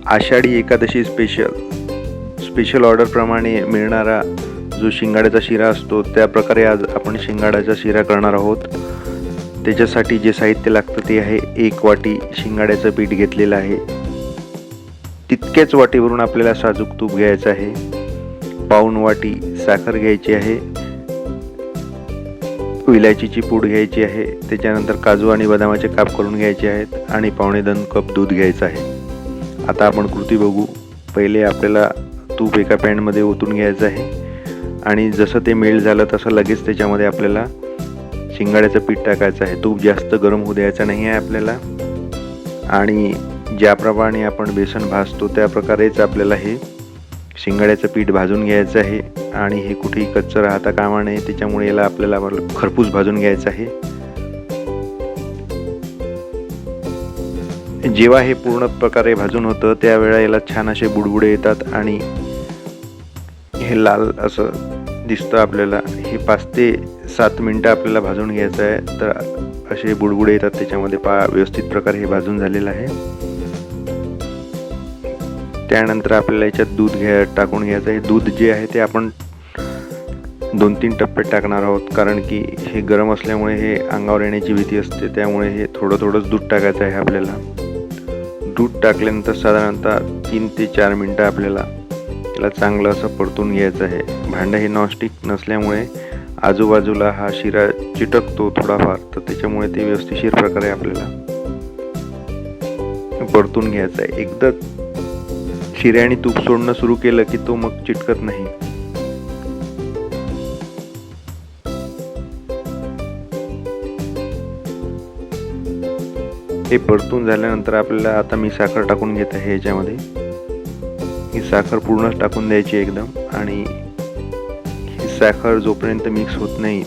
Ashadhi Ekadashi special ऑर्डरप्रमाणे मिळणारा जो शिंगाड्याचा शिरा असतो त्या प्रकारे आज आपण शिंगाड्याचा शिरा करणार आहोत। त्याच्यासाठी जे साहित्य लागतं ते आहे 1 वाटी शिंगाड्याचं पीठ घेतलेलं आहे। तितक्याच वाटीवरून आपल्याला साजूक तूप घ्यायचं आहे। पाऊण वाटी साखर घ्यायची आहे। विलायचीची पूड घ्यायची आहे। त्याच्यानंतर काजू आणि बदामाचे काप करून घ्यायचे आहेत आणि 2.25 कप दूध घ्यायचं आहे। आता आपण कृती बघू। पहिले आपल्याला तूप एका पॅनमध्ये ओतून घ्यायचं आहे आणि जसं ते मेल्ट झालं तसं लगेच त्याच्यामध्ये आपल्याला शिंगाड्याचं पीठ टाकायचं आहे। तूप जास्त गरम होऊ द्यायचं नाही आहे आपल्याला आणि ज्याप्रमाणे आपण बेसन भाजतो त्या प्रकारेच आपल्याला हे शिंगाड्याचं पीठ भाजून घ्यायचं आहे आणि हे कुठेही कच्चं राहता कामा नये, त्याच्यामुळे याला आपल्याला खरपूस भाजून घ्यायचं आहे। जेव्हा हे पूर्ण प्रकारे भाजून होतं त्यावेळेला याला छान असे बुडबुडे येतात आणि हे लाल असं दिसतं आपल्याला। हे 5 ते 7 मिनटं आपल्याला भाजून घ्यायचं आहे। तर असे बुडबुडे येतात त्याच्यामध्ये व्यवस्थित प्रकारे हे भाजून झालेलं आहे। त्यानंतर आपल्याला याच्यात दूध टाकून घ्यायचं आहे। दूध जे आहे ते आपण 2-3 टप्प्यात टाकणार आहोत, कारण की हे गरम असल्यामुळे हे अंगावर येण्याची भीती असते, त्यामुळे हे थोडंच दूध टाकायचं आहे आपल्याला। दूध टाकल्यानंतर साधारणतः 3 ते 4 मिनटं आपल्याला याला चांगलं असं परतून घ्यायचं आहे। भांडं हे नॉनस्टिक नसल्यामुळे आजूबाजूला हा शिरा चिटकतो थोडाफार, तर त्याच्यामुळे ते व्यवस्थितशीर प्रकारे आपल्याला परतून घ्यायचं आहे। एकदा शिऱ्याने तूप सोडणं सुरू केलं की तो मग चिटकत नाही। हे परतून झाल्यानंतर आपल्याला आता मी साखर टाकून घेत आहे याच्यामध्ये। ही साखर पूर्णच टाकून द्यायची एकदम आणि ही साखर जोपर्यंत मिक्स होत नाही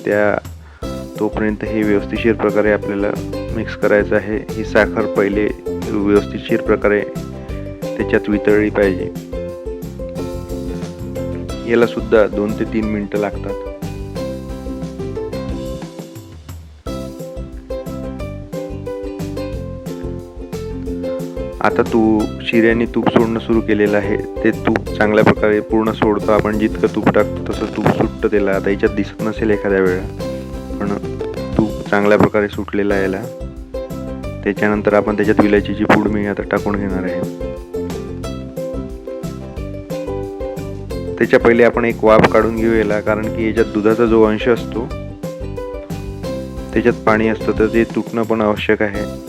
तोपर्यंत हे व्यवस्थितशीर प्रकारे आपल्याला मिक्स करायचं आहे। ही साखर पहिले व्यवस्थितशीर प्रकारे त्याच्यात वितळली पाहिजे। याला सुद्धा 2 ते 3 मिनिटं लागतात। आता शिऱ्याने तूप सोडणं सुरू केलेलं आहे। ते तूप चांगल्या प्रकारे पूर्ण सोडतो आपण। जितकं तूप टाकतो तसं तूप सुटतं त्याला। आता याच्यात दिसत नसेल एखाद्या वेळा, पण तूप चांगल्या प्रकारे सुटलेलं आहे याला। त्याच्यानंतर आपण त्याच्यात विलायचीची पूड मी आता टाकून घेणार आहे। त्याच्या पहिले आपण एक वाफ काढून घेऊ याला, कारण की याच्यात दुधाचा जो अंश असतो त्याच्यात पाणी असतं, तर ते तुटणं पण आवश्यक आहे।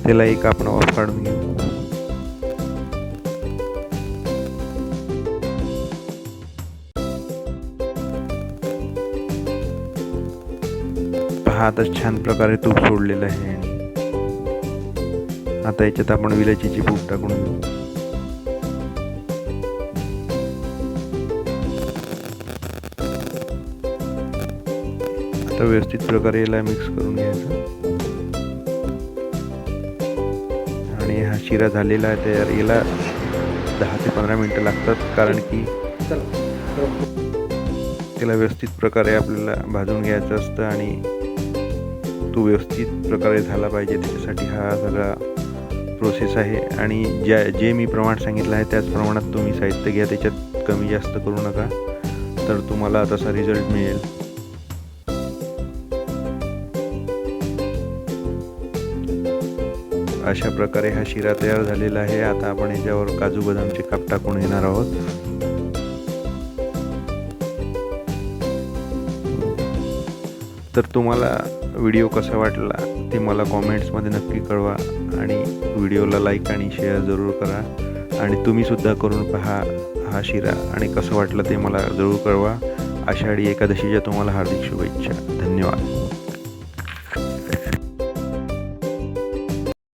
त्याला एक आपण वाफ काढून घेऊ। आता छान प्रकारे तूप सोडलेलं आहे आणि आता याच्यात आपण विलायचीची पूड टाकून घेऊ। आता व्यवस्थित प्रकारे याला मिक्स करून घ्यायचं आणि हा शिरा झालेला आहे तयार। याला 10 ते 15 मिनिटं लागतात, कारण की त्याला व्यवस्थित प्रकारे आपल्याला भाजून घ्यायचं असतं आणि तो व्यवस्थित प्रकारे झाला पाहिजे, त्याच्यासाठी हा सगळा प्रोसेस आहे। आणि जे मी प्रमाण सांगितलं आहे त्याच प्रमाणात तुम्ही साहित्य घ्या, त्याच्यात कमी जास्त करू नका, तर तुम्हाला तसा रिझल्ट मिळेल। अशा प्रकारे हा शिरा तयार झालेला आहे। आता आपण याच्यावर काजू बदामचे काप टाकून घेणार आहोत। तर तुम्हाला व्हिडिओ कसा वाटला ते मला कॉमेंट्समध्ये नक्की कळवा आणि व्हिडिओला लाईक आणि शेअर जरूर करा आणि तुम्हीसुद्धा करून पहा हा शिरा आणि कसं वाटलं ते मला जरूर कळवा। आषाढी एकादशीच्या तुम्हाला हार्दिक शुभेच्छा। धन्यवाद।